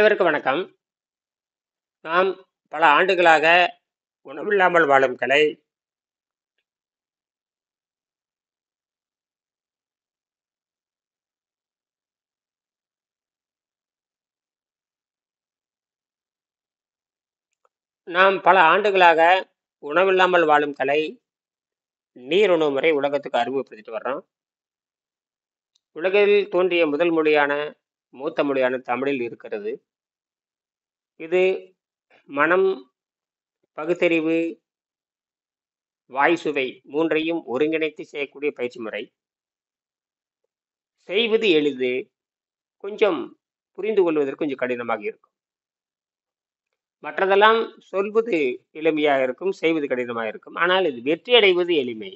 அனைவருக்கும் வணக்கம். நாம் பல ஆண்டுகளாக உணவில்லாமல் வாழும் கலை, நாம் பல ஆண்டுகளாக உணவில்லாமல் வாழும் கலை, நீர் உணவு முறை உலகத்துக்கு அறிமுகப்படுத்திட்டு வர்றோம். உலகில் தோன்றிய முதல் மொழியான மூத்த மொழியான தமிழில் இருக்கிறது. இது மனம், பகுத்தறிவு, வாய் சுவை மூன்றையும் ஒருங்கிணைத்து செய்யக்கூடிய பயிற்சி முறை. செய்வது எளிது, கொஞ்சம் புரிந்து கொள்வதற்கு கொஞ்சம் கடினமாக இருக்கும். மற்றதெல்லாம் சொல்வது எளிமையாக இருக்கும், செய்வது கடினமாக இருக்கும். ஆனால் இது வெற்றி அடைவது எளிமை,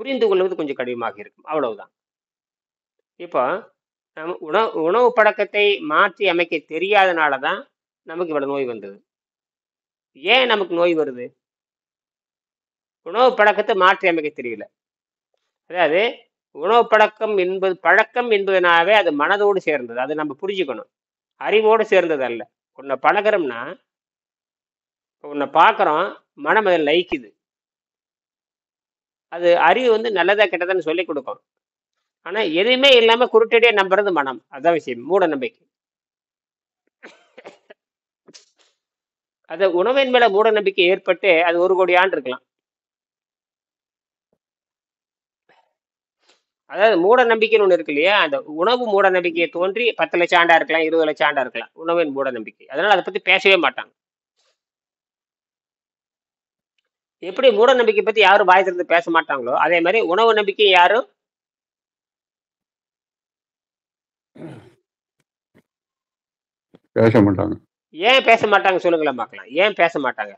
புரிந்து கொள்வது கொஞ்சம் கடினமாக இருக்கும். அவ்வளவுதான். இப்போ நம்ம உணவு பழக்கத்தை மாற்றி அமைக்க தெரியாதனால தான் நமக்கு இவ்வளவு நோய் வந்தது. ஏன் நமக்கு நோய் வருது? உணவு பழக்கத்தை மாற்றி அமைக்க தெரியல. அதாவது உணவு பழக்கம் என்பதனாவே அது மனதோடு சேர்ந்தது. அதை நம்ம புரிஞ்சுக்கணும். அறிவோடு சேர்ந்தது அல்ல. உன்னை பழகிறோம்னா, உன்னை பார்க்குறோம், மனம் அதில் லயிக்குது. அது அறிவு நல்லதா கெட்டதான்னு சொல்லி கொடுக்கும். ஆனா எதுவுமே இல்லாம குருட்டடியா நம்புறது மனம். அதான் விஷயம், மூட நம்பிக்கை. அது உணவின் மேல மூட நம்பிக்கை ஏற்பட்டு அது 1 கோடி ஆண்டு இருக்கலாம். அதாவது மூட நம்பிக்கைன்னு ஒண்ணு இருக்கு இல்லையா? அந்த உணவு மூட நம்பிக்கையை தோன்றி 10 லட்சம் ஆண்டா இருக்கலாம், 20 லட்சம் ஆண்டா இருக்கலாம். உணவின் மூட நம்பிக்கை. அதனால அதை பத்தி பேசவே மாட்டாங்க. எப்படி மூட நம்பிக்கை பத்தி யாரும் வாய் திறந்து பேச மாட்டாங்களோ, அதே மாதிரி உணவு நம்பிக்கை யாரும் பேச மாட்டாங்க. ஏன் பேச மாட்டாங்க சொல்லுங்களேன் பார்க்கலாம். ஏன் பேச மாட்டாங்க?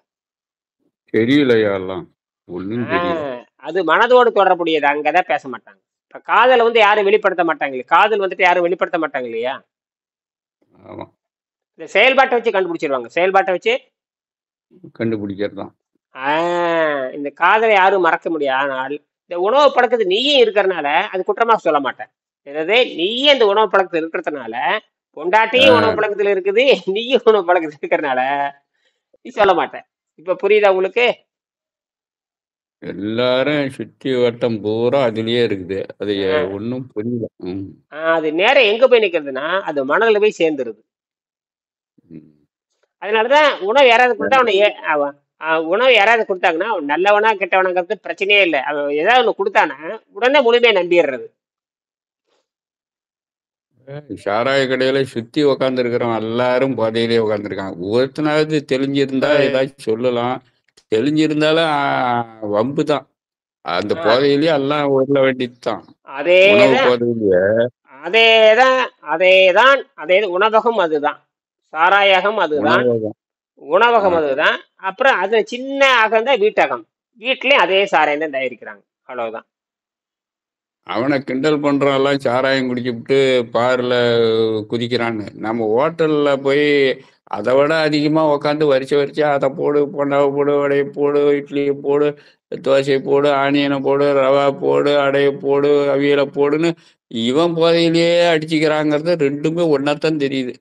தெரியலையா எல்லாம் ஒண்ணும் தெரியல. அது மனதோடு தொடரக்கூடியது, அங்கதான் பேச மாட்டாங்க. இப்ப காதலை யாரும் வெளிப்படுத்த மாட்டாங்க. காதல் யாரும் வெளிப்படுத்த மாட்டாங்க இல்லையா? ஆமா, இந்த செயல்பாட்டை வச்சு கண்டுபிடிச்சிருவாங்க. செயல்பாட்டை வச்சு கண்டுபிடிக்கிறது தான். இந்த காதலை யாரும் மறக்க முடியாது. ஆனால் இந்த உணவு பழக்கத்து நீயே இருக்கிறதுனால அது குற்றமா சொல்ல மாட்டேன். எனவே நீயே இந்த உணவு பழக்கத்தில் இருக்கிறதுனால, பொண்டாட்டியும் உணவு பழக்கத்தில் இருக்குது, நீயும் உணவு பழக்கத்தில் இருக்கிறதுனால நீ சொல்ல மாட்டேன். இப்ப புரியுதா உங்களுக்கு? எல்லாரும் சுத்தி வட்டம் பூரா அதுலயே இருக்குது. அது ஒன்னும் புரியல. அது நேரம் எங்க போய் நிக்கிறதுன்னா, அது மனதில் போய் சேர்ந்துருது. அதனாலதான் உணவு யாராவது கொடுத்தா உணவு யாராவது கொடுத்தாங்கன்னா நல்லவனா கெட்டவனாங்கிறது பிரச்சனையே இல்லை. அவன் ஏதாவது ஒண்ணு கொடுத்தானா உடனே முழுமையா நம்பிடுறது. சாராய கடையில சுத்தி உக்காந்து இருக்கிறவன் எல்லாரும் போதையிலே உட்காந்துருக்காங்க. ஒருத்தனாவது தெளிஞ்சிருந்தா ஏதாச்சும் சொல்லலாம். தெளிஞ்சிருந்தாலும் வம்பு தான். அந்த போதையிலேயே எல்லாம் உருள வேண்டியதுதான். அதே உணவகம் அதுதான், சாராயகம் அதுதான், உணவகம் அதுதான். அப்புறம் அது சின்ன அகம் தான் வீட்டகம். வீட்லயும் அதே சாராயம் தான் தயாரிக்கிறாங்க. அவ்வளவுதான். அவனை கிண்டல் பண்றான்லாம் சாராயம் குடிச்சுட்டு பார்ல குதிக்கிறான்னு. நம்ம ஹோட்டல்ல போய் அதை விட அதிகமா உக்காந்து வரிசை அதை போடு, பொண்டாவை போடு, வடையை போடு, இட்லியை போடு, தோசையை போடு, ஆனியனை போடு, ரவா போடு, அடையை போடு, அவியலை போடுன்னு இவன் போதையிலேயே அடிச்சுக்கிறாங்கிறது ரெண்டுமே ஒன்னாத்தான் தெரியுது.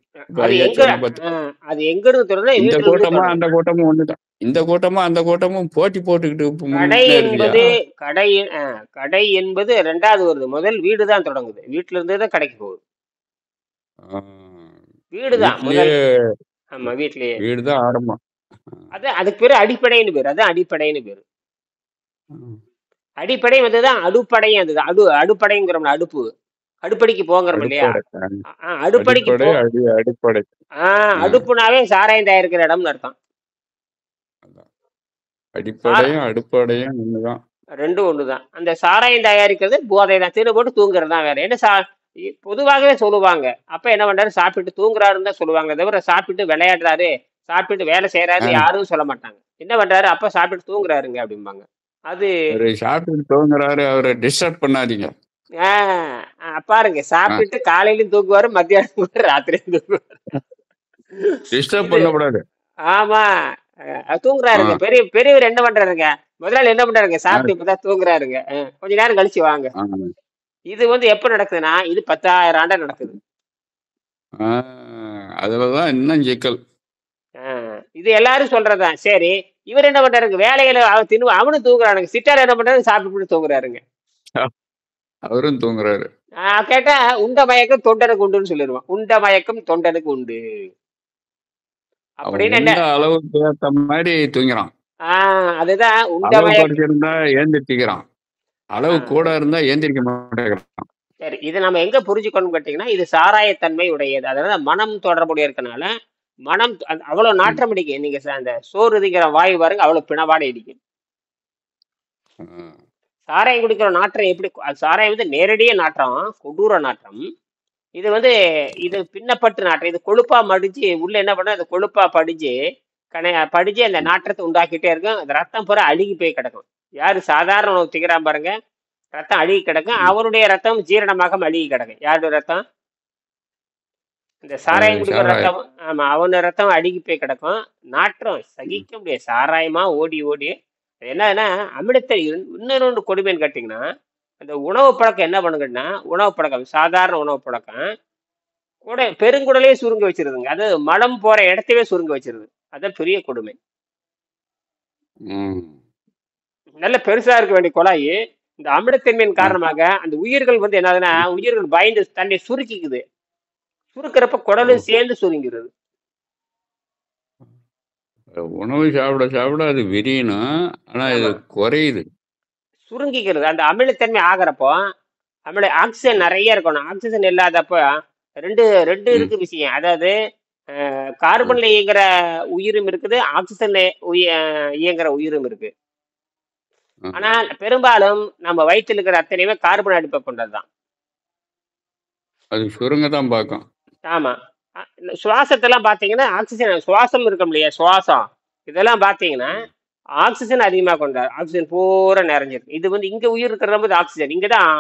இந்த கூட்டமா அந்த கூட்டமும் ஒண்ணுதான். இந்த கூட்டமா அந்த கூட்டமும் போட்டி போட்டுக்கிட்டு கடை என்பது 2வது வருது. முதல் வீடுதான் தொடங்குது. வீட்டுல இருந்துதான் கடைக்கு போகுது. வீடுதான் முதல். ஆமா, வீட்லயே வீடுதான் ஆரம்பம். அதுக்கு பேரு அடிப்படைன்னு பேரு. அதான் அடிப்படைன்னு பேரு. அடிப்படை தான் அடுப்படையும் அதுதான். அடுப்படைங்கிறோம்ல, அடுப்படிக்கு போங்கிறோம் இல்லையா? அடுப்படிக்கு அடிப்படை. அடுப்புனாவே சாராயம் தயாரிக்கிற இடம்னு அர்த்தம். அடிப்படையும் அடுப்படையும் ஒண்ணுதான், ரெண்டும் ஒண்ணுதான். அந்த சாராயம் தயாரிக்கிறது போதை தான். திரு போட்டு தூங்குறது தான். வேற என்ன? பொதுவாகவே சொல்லுவாங்க. அப்ப என்ன பண்றாரு, சாப்பிட்டு தூங்குறாருன்னு தான் சொல்லுவாங்க. தவிர சாப்பிட்டு விளையாடுறாரு, சாப்பிட்டு வேலை செய்யறாரு யாரும் சொல்ல மாட்டாங்க. என்ன பண்றாரு, அப்ப சாப்பிட்டு தூங்குறாருங்க அப்படிம்பாங்க. அது சாப்பிட்டு தூங்குறாரு, அவரை டிஸ்டர்ப் பண்ணாதீங்க. பாருங்க, சாப்பிட்டு காலையிலும் தூங்குவாரு, மத்தியானம் ராத்திரியும் தூங்குவாரு. டிஸ்டர்ப் பண்ணக்கூடாது. ஆமா, தூங்குறாருங்க. பெரியவர் என்ன பண்றாருங்க, முதலாளி என்ன பண்றாருங்க, சாப்பிட்டு இப்பதான் தூங்குறாருங்க. கொஞ்ச நேரம் கழிச்சு வாங்க. இது எப்ப நடக்குதுன்னா, இது 10,000 ஆண்டா நடக்குது. அதுலதான் இன்னும் சிக்கல். இது எல்லாரும் சொல்றதுதான். சரி, இவர் என்ன பண்றாருங்க, வேலையில அவனும் தூங்குறானுங்க. சிட்டார் என்ன பண்றாரு, சாப்பிட்டு தூங்குறாருங்க. அவரும் தூங்குறாரு. கேட்டா உண்ட மயக்கம் தொண்டனுக்கு உண்டுன்னு சொல்லிடுவான். உண்ட மயக்கம் தொண்டனுக்கு உண்டு அவன் அப்படின்னு என்ன. உண்ட அளவுக்கு ஏத்த மாதிரி தூங்குறான். அதுதான் உண்ட அளவு மயக்கம். குறைச்சிருந்தா ஏந்திரிச்சுக்கிறான், அளவு கூட இருந்தா ஏந்திரிக்க மாட்டேங்கிறான். சரி, இதை நம்ம எங்க புரிஞ்சுக்கணும் கேட்டீங்கன்னா, இது சாராயத்தன்மை உடையது. அதாவது மனம் தொடர்புடைய இருக்கனால மனம் அவ்வளவு நாற்றம் அடிக்கும். நீங்க அந்த சோறு திங்கிற வாயு பாருங்க, அவ்வளவு பிணவாடை அடிக்கும். சாராயம் குடிக்கிற நாற்றம் எப்படி, சாராயம் வந்து நேரடிய நாற்றம், கொடூர நாற்றம். இது வந்து இது பின்னப்பட்டு நாற்றம். இது கொழுப்பா மடிஞ்சு உள்ள என்ன பண்ண, அது கொழுப்பா படிஞ்சு படிஞ்சு அந்த நாற்றத்தை உண்டாக்கிட்டே இருக்கும். அந்த ரத்தம் பூரா அழுகி போய் கிடக்கும். யாரு சாதாரண உணவு திங்கிறான் பாருங்க, ரத்தம் அழுகி கிடக்கும். அவனுடைய ரத்தம் ஜீரணமாக அழுகி கிடக்கும். யாருடைய ரத்தம், இந்த சாராயம் குடிக்கிற ரத்தம். ஆமா, அவனோட ரத்தம் அழுகி போய் கிடக்கும். நாற்றம் சகிக்க முடியாது. சாராயமா ஓடி ஓடி என்னன்னா அமிலத்தை. இன்னொன்று கொடுமைன்னு கேட்டீங்கன்னா, அந்த உணவு பழக்கம் என்ன பண்ணுங்கன்னா, உணவு பழக்கம் சாதாரண உணவு பழக்கம் கூட பெருங்குடலே சுருங்க வச்சிருதுங்க. அது மலம் போற இடத்தையே சுருங்க வச்சிருது. அதான் பெரிய கொடுமை. நல்ல பெருசா இருக்க வேண்டிய குழாய் இந்த அமிலத்தன்மையின் காரணமாக அந்த உயிர்கள் வந்து என்னதுன்னா, உயிர்கள் பயந்து தன்னை சுருக்கிக்குது. சுருக்கிறப்ப குடலும் சேர்ந்து சுருங்கிறது. உணவு சாப்பிட சாப்பிட அது விரியணும், ஆனா இது குறையுது, சுருங்கிக்கிறது. அந்த அமிலத்தன்மை ஆகிறப்போ ஆக்சிஜன் நிறைய இருக்கணும். ஆக்சிஜன் இல்லாதப்போ ரெண்டு இருக்கு விஷயம். அதாவது கார்பன்ல இயங்குற உயிரும் இருக்குது, ஆக்சிஜன்ல இயங்குற உயிரும் இருக்கு. ஆனால் பெரும்பாலும் நம்ம வயிற்றுல இருக்கிற அத்தனையுமே கார்பன் அடிப்பை கொண்டதுதான். அது சுருங்கதான் பார்க்கும். ஆமா, சுவாசத்தெல்லாம் பாத்தீங்கன்னா ஆக்சிஜன் சுவாசம் இருக்கும் இல்லையா, சுவாசம் இதெல்லாம் பாத்தீங்கன்னா ஆக்சிஜன் அதிகமாக கொண்டாரு. ஆக்சிஜன் பூரா நிறைஞ்சிருக்கு. இது வந்து இங்க உயிர் இருக்கிற போது ஆக்சிஜன் இங்கதான்.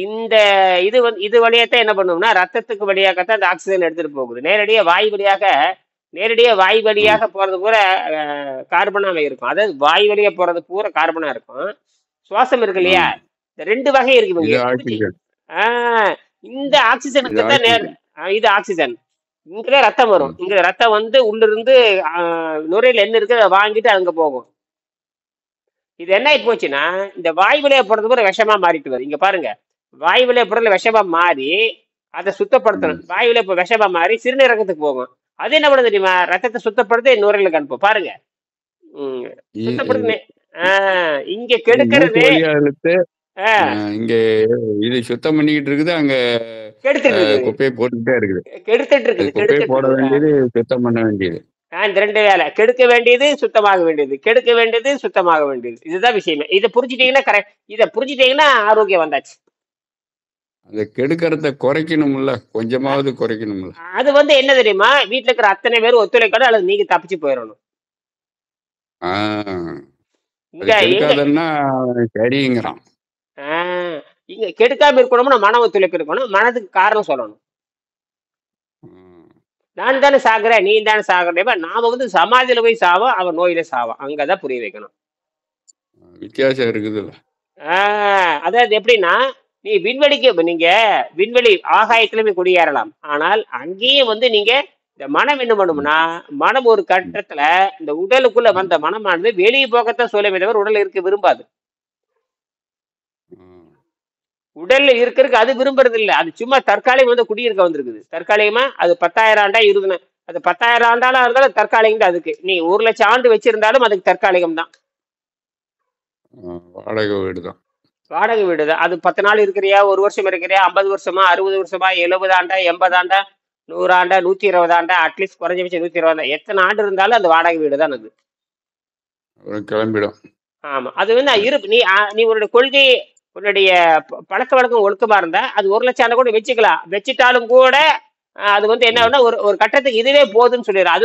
இந்த இது வந்து இது வழியாத்தான் என்ன பண்ணுவோம்னா, ரத்தத்துக்கு வழியாகத்தான் அந்த ஆக்சிஜன் எடுத்துட்டு போகுது. நேரடியா வாய் வழியாக போறது பூரா கார்பனாவே இருக்கும். அதாவது வாய் வழியா போறது பூரா கார்பனா இருக்கும். சுவாசம் இருக்கு இல்லையா, இந்த ரெண்டு வகை இருக்கு. இந்த ஆக்சிஜனுக்கு தான் இது ஆக்சிஜன். இங்கதான் ரத்தம் வரும். இங்க ரத்தம் வந்து உள்ள இருந்து நுரையில என்ன இருக்கு அதை வாங்கிட்டு அங்க போகும். இது என்ன ஆகி போச்சுன்னா, இந்த வாய் வழியா போறது கூட விஷமா மாறிட்டு வருது. இங்க பாருங்க, வாய் வழியா போறதுல விஷமா மாறி அதை சுத்தப்படுத்தணும். வாய் வழியா இப்போ விஷமா மாறி சிறுநீரகத்துக்கு போகும். அது என்ன பண்ண தெரியுமா, ரத்தத்தை சுத்தப்படுத்தி நுரையிலுக்கு அனுப்பும். பாருங்க, சுத்தப்படுத்து. இங்க கெடுக்கிறது இங்க இது சுத்தம் பண்ணிக்கிட்டு இருக்குது, அங்க குப்பையை போட்டுக்கிட்டே இருக்குது. கெடுத்துட்டு இருக்குது. குப்பையை போட வேண்டியது, சுத்தம் பண்ண வேண்டியது. இந்த ரெண்டு வேலை, கெடுக்க வேண்டியது சுத்தமாக வேண்டியது, கெடுக்க வேண்டியது சுத்தமாக வேண்டியது. இதுதான் விஷயமே. இதை புரிஞ்சுட்டீங்கன்னா கரெக்ட். இதை புரிஞ்சுட்டீங்கன்னா ஆரோக்கியம் வந்தாச்சு. அந்த கெடுக்கிறத குறைக்கணும்ல, கொஞ்சமாவது குறைக்கணும்ல. அது வந்து என்ன தெரியுமா, வீட்டுல இருக்கிற அத்தனை பேரும் ஒத்துழைக்கணும், அல்லது நீங்க தப்பிச்சு போயிடணும். சரிங்கிறான். இங்க கெடுக்காம இருக்கணும்னா மன ஒத்துழைப்பு இருக்கணும். மனதுக்கு காரணம் சொல்லணும். நான் தானே சாகுறேன், நீ தானே சாகுற. நாம வந்து சமாதியில போய் சாவோம், அவன் நோயில சாவோம். அங்கதான் புரிய வைக்கணும். வித்தியாசம் இருக்குது. அதாவது எப்படின்னா, நீங்க விண்வெளி ஆகாயத்துல போய் குடியேறலாம். ஆனால் அங்கேயும் வந்து நீங்க இந்த மனம் என்ன பண்ணும்னா, மனம் ஒரு கட்டத்துல இந்த உடலுக்குள்ள வந்த மனமானது வெளியே போகத்தான் சொல்லுமே தவிர உடல் இருக்க விரும்பாது. உடல்ல இருக்கிறதுக்கு அது விரும்புறது இல்லை. அது சும்மா தற்காலிகம் வந்து குடியிருக்க வந்திருக்குது. தற்காலிகமா அது 10,000 ஆண்டா இருந்தன, அது 10,000 ஆண்டாலும் இருந்தாலும் தற்காலிகம் தான். அதுக்கு நீ 1,00,000 ஆண்டு வச்சிருந்தாலும் அதுக்கு தற்காலிகம் தான். வாடகை வீடு தான். அது 10 நாள் இருக்கிறியா, 1 வருஷம் இருக்கிறியா, 50 வருஷமா, 60 வருஷமா, 70 ஆண்டா, 80 ஆண்டா, 100 ஆண்டா, 120 ஆண்டா, அட்லீஸ்ட் குறைஞ்சபட்சம் 120 ஆண்டா, எத்தனை ஆண்டு இருந்தாலும் அந்த வாடகை வீடு தான் அது. கிளம்பிடும். ஆமா, அது வந்து நீ உன்னுடைய கொள்கை, உன்னுடைய பழக்க வழக்கம் ஒழுக்கமா இருந்தா அது 1,00,000 கூட வச்சுக்கலாம். வச்சுட்டாலும் கூட அது வந்து என்ன ஒரு கட்டத்துக்கு இதுவே போதுன்னு சொல்லிடுறோம்.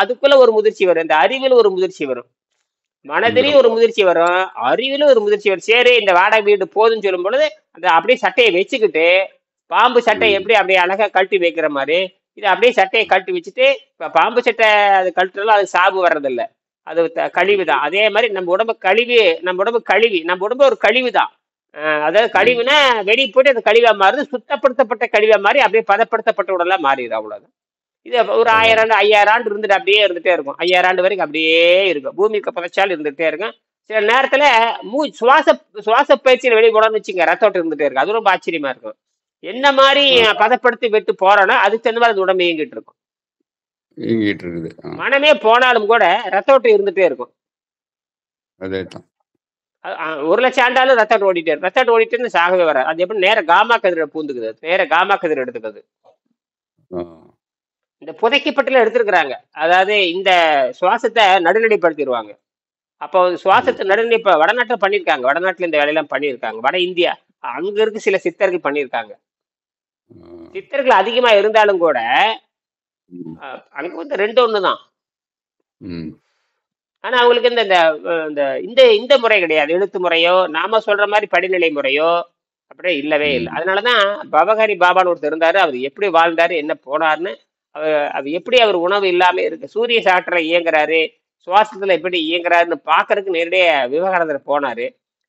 அதுக்குள்ள ஒரு முதிர்ச்சி வரும். இந்த அறிவில் ஒரு முதிர்ச்சி வரும், மனதிலையும் ஒரு முதிர்ச்சி வரும், அறிவிலும் ஒரு முதிர்ச்சி வரும். சரி, இந்த வாடகை வீடு போதுன்னு சொல்லும் பொழுது அந்த அப்படியே சட்டையை வச்சுக்கிட்டு, பாம்பு சட்டையை எப்படி அப்படியே அழகா கழட்டி வைக்கிற மாதிரி இதை அப்படியே சட்டையை கழட்டி வச்சுட்டு, இப்ப பாம்பு சட்டை அது கழட்டுறதுல அது சாபு வர்றதில்லை, அது கழிவு தான். அதே மாதிரி நம்ம உடம்பு ஒரு கழிவு தான். அதாவது கழிவுனா வெளியே போயிட்டு அது கழிவா மாறுது, சுத்தப்படுத்தப்பட்ட கழிவா மாறி அப்படியே பதப்படுத்தப்பட்ட உடலா மாறிடுது. அவ்வளவுதான். இது ஒரு அதான். 1000 ஆண்டு 5000 ஆண்டு இருந்துட்டு அப்படியே இருந்துட்டே இருக்கும். 5000 ஆண்டு வரைக்கும் அப்படியே இருக்கும். பூமிக்கு புதைச்சாலும் இருந்துட்டே இருக்கும். சில நேரத்துல சுவாச சுவாச பயிற்சியில வெளியே போனோம்னு வச்சுங்க, ரத்தோட்டம் இருந்துட்டே இருக்கும். அது ரொம்ப ஆச்சரியமா இருக்கும். என்ன மாதிரி ஆ, பதப்படுத்தி விட்டு போறோன்னா அதுக்கு தகுந்த மாதிரி அந்த உடம்பு இயங்கிட்டு இருக்கும். இயங்கிட்டு இருக்குது. மனமே போனாலும் கூட ரத்தோட்டம் இருந்துட்டே இருக்கும். அதே தான். 1,00,000 ஆண்டாலும் ரத்தோட்டம் ஓடிட்டே இருக்கும். ரத்தோட்டம் ஓடிட்டே இருந்து சாகவே வராது. அது எப்படி நேர காமா கதிரை பூந்துக்குது. நேர காமா கதிரை எடுத்துக்குது. ஆ, இந்த புதைக்கப்பட்டுல எடுத்திருக்கிறாங்க. அதாவது இந்த சுவாசத்தை நடுநிலைப்படுத்திடுவாங்க. அப்போ ம், சுவாசத்தை நடுநிலை இப்ப வடநாட்டுல பண்ணியிருக்காங்க. வடநாட்டுல இந்த வேலையெல்லாம் பண்ணியிருக்காங்க. வட இந்தியா அங்க இருக்கு சில சித்தர்கள் பண்ணியிருக்காங்க. ஆ, சித்தர்கள் அதிகமா இருந்தாலும் கூட ம், அங்க வந்து ரெண்டு ஒண்ணு தான். ம், ஆனா அவங்களுக்கு இந்த இந்த இந்த இந்த இந்த முறை கிடையாது. எழுத்து முறையோ நாம சொல்ற மாதிரி படிநிலை முறையோ அப்படியே இல்லவே இல்லை. ம், அதனாலதான் பவஹரி பாபான்னு ஒருத்தர் இருந்தாரு. அவர் எப்படி வாழ்ந்தாரு, என்ன போனாருன்னு, அது எப்படி அவர் உணவு இல்லாம இருக்கு, சூரிய சாற்றல இயங்குறாரு, சுவாசத்துல எப்படி இயங்குறாருன்னு பாக்குறதுக்கு நேரடியா விவேகானந்தர் போனாரு.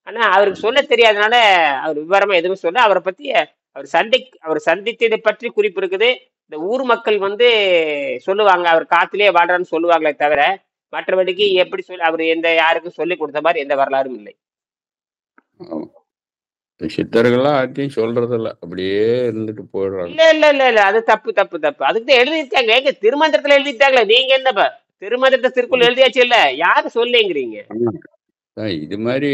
ஆனா அவருக்கு சொல்ல தெரியாதனால அவர் விவரமா எதுவுமே சொல்ல. அவரை பத்தி அவர் சந்தித்ததை பற்றி குறிப்பு இருக்குது. இந்த ஊர் மக்கள் வந்து சொல்லுவாங்க, அவர் காத்திலேயே வாழ்றான்னு சொல்லுவாங்களே தவிர, மற்றபடிக்கு ம். எப்படி சொல்லி அவர் எந்த யாருக்கும் சொல்லி கொடுத்த மாதிரி எந்த வரலாறும் இல்லை. ஆமா. சித்தர்கள்லாம் யார்ட்டயும் சொல்றதில்ல. அப்படியே இருந்துட்டு போயிடுறாங்க. இல்ல இல்ல இல்ல இல்ல, அது தப்பு தப்பு தப்பு. அதுக்கு தான் எழுதிருக்காங்க. எங்க திருமந்திரத்துல எழுதிட்டாங்களே, நீங்க என்னப்பா திருமந்திரத்தை திருக்குறள் எழுதியாச்சு இல்ல, யாரு சொல்லுங்கிறீங்க? ஆமா. இது மாரி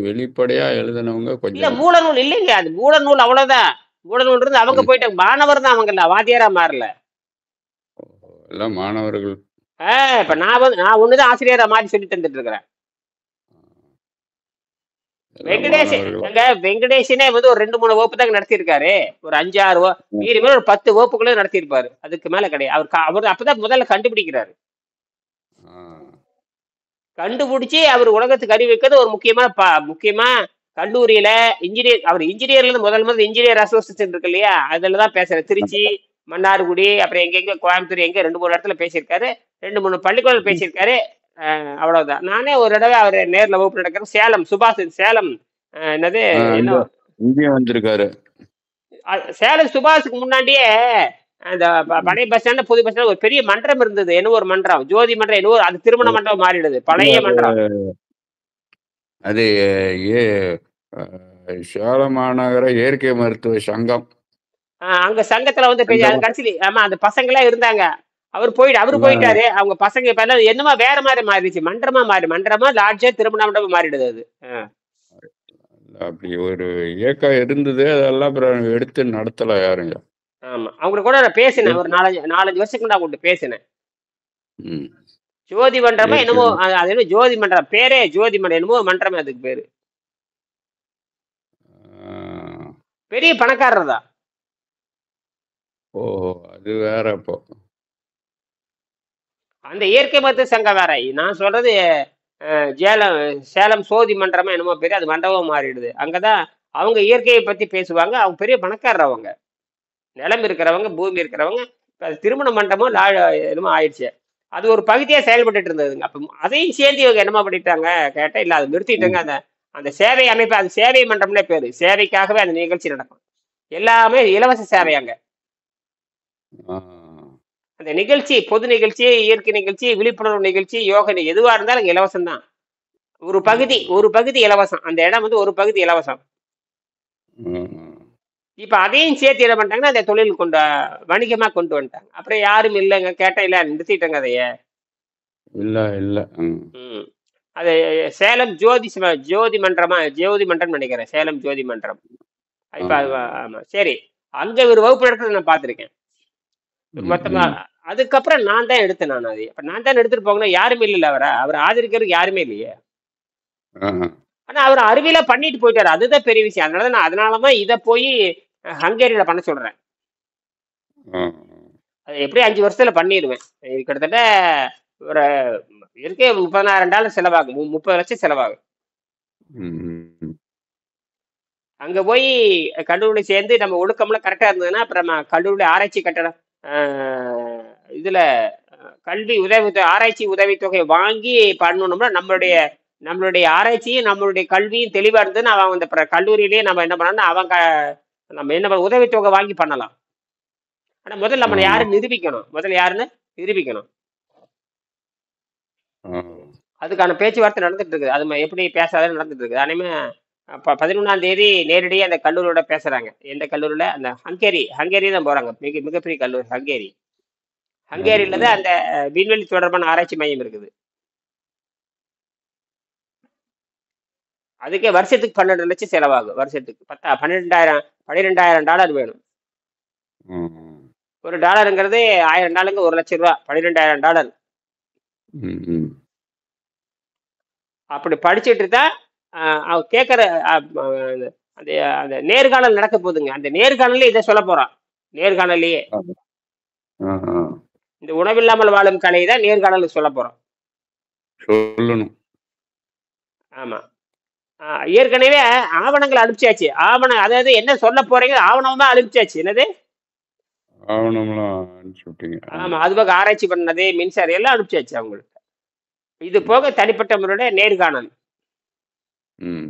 வெளிப்படையா எழுதினவங்க இல்ல கொஞ்சம் மூல நூல் இல்லைங்க, அது மூல நூல் அவ்வளவுதான். மூல நூல் இருந்து அவங்க அது போயிட்டாங்க. மாணவர் தான் அவங்க, இல்ல வாத்தியாரா மாறல. எல்லாம் மாணவர்கள். இப்ப நான் ஒண்ணுதான் ஆசிரியரா மாறி சொல்லி தந்துட்டு இருக்கிறேன். எல்லாம் வெங்கடேஷ் மாணவர்களா. எங்க வெங்கடேஷனே வந்து ஒரு 2 3 வகுப்பு தாங்க நடத்தியிருக்காரு. ஒரு 5 6 ம். மீறி மேல ஒரு 10 வகுப்புக்குள்ள நடத்தியிருப்பாரு. அதுக்கு மேல கிடையாது. அவர் அப்பதான் முதல்ல கண்டுபிடிக்கிறாரு. ஆ. கண்டுபிடிச்சு அவர் உலகத்துக்கு அறிவிக்கிறது ஒரு முக்கியமா கல்லூரியில அவர் இன்ஜினியர்ல இருந்து முதல் இன்ஜினியர் அசோசியேஷன் இருக்கு இல்லையா, அதுலதான் பேசுறாரு. திருச்சி, மன்னார்குடி, அப்புறம் எங்கெங்க கோயம்புத்தூர், எங்க 2 3 இடத்துல பேசியிருக்காரு. 2 3 பள்ளிக்கூடம் ம். பேசியிருக்காரு. அவ்வளவுதான். நானே ஒரு தடவை அவர் நேர்ல வகுப்பு நடக்கிறேன். சேலம் என்னது இங்க என்ன இங்கேயும் வந்திருக்காரு. சேலம் சுபாஷுக்கு முன்னாடியே அந்த ம். பழைய பஸ் ஸ்டாண்ட், புது பஸ் ஸ்டாண்ட் ஒரு பெரிய மன்றம் இருந்தது. என்ன ஒரு மன்றம், ஜோதி மன்றம், என்ன அது திருமண மண்டபம் மாறிடுது, இல்ல பழைய அது மன்றம். அது ஏ அ சேலம் மாநகர இயற்கை மருத்துவ சங்கம். அங்க சங்கத்துல வந்து பெரிய அது சங்கமா கடைசியில ஆமா அந்த பசங்களா இருந்தாங்க. அவரு எல்லாம் போயிட்டாரு. அவங்க பசங்க இப்ப எல்லாம் என்னமா வேற மாதிரி மாறிடுச்சு. மன்றமா லாட்ஜா திருமண மண்டபம் மாறிடுது அது. அப்படி ஒரு இயக்கம் இருந்தது. அதெல்லாம் அப்புறம் எடுத்து நடத்தல யாருங்க. ஆமா, அவங்க கூட நான் பேசினேன். ஒரு 4 5 வருஷத்துக்கு நான் அவங்கள்ட்ட பேசினேன். ம். ஜோதி மன்றமா இயற்கை என்னமோ, அது என்ன ஜோதி மன்றம் பேரே, ஜோதி மன்றம் என்னமோ மன்றமே அதுக்கு பேரு. ஆ. பெரிய பணக்காரர் தான். ஓஹோ! அது வேற அப்போ. அந்த இயற்கை மருத்துவ சங்கம் வேற. நான் சொல்றது சேலம் சோதி மன்றமா என்னமோ பேரு, அது மண்டபம் மாறிடுது. அங்கதான் அவங்க இயற்கையை பத்தி பேசுவாங்க. அவங்க பெரிய பணக்காரர் அவங்க. நிலம் இருக்கிறவங்க, பூமி இருக்கிறவங்க. இப்ப அது திருமண மண்டபம் என்னமோ ஆயிடுச்சு. அது ஒரு பகுதியா செயல்பட்டுட்டு இருந்ததுங்க. அப்ப அதையும் சேர்ந்து இவங்க என்னமா பண்ணிட்டாங்க கேட்டா, இல்ல அதை நிறுத்திட்டாங்க. ம். அந்த அந்த சேவை அமைப்பு, அது சேவை மன்றம்னே பேரு. சேவைக்காகவே அந்த நிகழ்ச்சி நடக்கும். எல்லாமே இலவச சேவை அங்க. ஆ. அந்த நிகழ்ச்சி, பொது நிகழ்ச்சி, இயற்கை நிகழ்ச்சி, விழிப்புணர்வு நிகழ்ச்சி, யோக எதுவா இருந்தாலும் அங்க இலவசம் தான். ஆ. ஒரு பகுதி இலவசம். அந்த இடம் வந்து ஒரு பகுதி இலவசம். ம். இப்ப அதையும் சேர்த்து என்ன பண்ணிட்டாங்கன்னா, அந்த தொழில் வணிகமா கொண்டு வந்துட்டாங்க. அப்புறம் யாரும் இல்லைங்க கேட்டா, இல்ல நிறுத்திட்டங்க அதைய. இல்ல, இல்ல. ம். ம். அது சேலம் ஜோதி மன்றம் நினைக்கிறேன். சேலம் ஜோதி மன்றம். ஆ. இப்ப ஆமா சரி. அங்க ஒரு வகுப்பு நடக்கிறத நான் பார்த்திருக்கேன். ம், மொத்தமா ம். அதுக்கப்புறம் நான் தான் எடுத்தேன் நான் அதை. அப்ப நான் தான் எடுத்துட்டு போகணும், யாருமே இல்ல அவர் ஆதரிக்கிறதுக்கு யாருமே இல்லையே. ஆஹ. ஆனா அவர் அறிவியலா பண்ணிட்டு போயிட்டாரு. அதுதான் பெரிய விஷயம். அதனாலதான் இத போய் ஹங்கேரியில பண்ண சொல்றேன். ஆ. அது எப்படியும் 5 வருஷத்துல பண்ணிடுவேன். இது கிட்டத்தட்ட ஒரு இருக்கே $30,000 செலவாகும். 30 லட்சம் செலவாகும். ம், ம். அங்க போய் கல்லூரியில சேர்ந்து நம்ம ஒழுக்கம்லாம் கரெக்டா இருந்ததுன்னா, அப்புறம் நம்ம கல்லூரி ஆராய்ச்சி கட்டணம் இதுல கல்வி ஆராய்ச்சி உதவித்தொகை வாங்கி பண்ணணும்னா, நம்மளுடைய நம்மளுடைய ஆராய்ச்சியும் நம்மளுடைய கல்வியும் தெளிவா இருந்ததுன்னா, அவன் அந்த கல்லூரியிலேயே நம்ம என்ன பண்ணலாம், நம்ம என்ன உதவித்தொகை வாங்கி பண்ணலாம். ஆனா முதல்ல நம்ம ஆமா. யாருன்னு நிரூபிக்கணும். முதல்ல யாருன்னு நிரூபிக்கணும். ஆ. அதுக்கான பேச்சுவார்த்தை நடந்துட்டு இருக்குது. அது எப்படி பேசாத நடந்துட்டு இருக்குது. அதேமே 11ஆம் தேதி நேரடியா அந்த கல்லூரியோட பேசுறாங்க. எந்த கல்லூரியில? அந்த ஹங்கேரி தான் போறாங்க. மிகப்பெரிய கல்லூரி ஹங்கேரி. ஆ. ஹங்கேரியில தான் அந்த விண்வெளி தொடர்பான ஆராய்ச்சி மையம் இருக்குது. அதுக்கே வருஷத்துக்கு 12 லட்சம் செலவாகும். வருஷத்துக்கு 12,000 டாலர் வேணும். ம். ஒரு டாலருங்கிறது 1000 டாலருங்க $1,00,000. 12,000 டாலர். ம். ம். அப்படி படிச்சுட்டு தான் அவ கேட்குற அந்த அந்த நேர்காணல் நடக்க போகுதுங்க. அந்த நேர்காணல்ல இதை சொல்ல போறான். நேர்காணலையே ஆ. ஆ. ஆ. இந்த உணவில்லாமல் வாழும் கலை தான் நேர்காணல் சொல்ல போறோம். சொல்லணும். ஆமா. ஏற்கனவே ஆவணங்கள் அனுப்பிச்சாச்சு. அதாவது என்ன சொல்ல போறீங்க ஆவணம் தான் அனுப்பிச்சாச்சு. என்னது? ஆவணம்லாம் அனுப்பிச்சு விட்டீங்க. ஆமா. அது போக ஆராய்ச்சி பண்ணது, மின்சாரம் எல்லாம் அனுப்பிச்சாச்சு அவங்களுக்கு. இது ம். போக தனிப்பட்ட முறையோட நேர்காணல். ம்.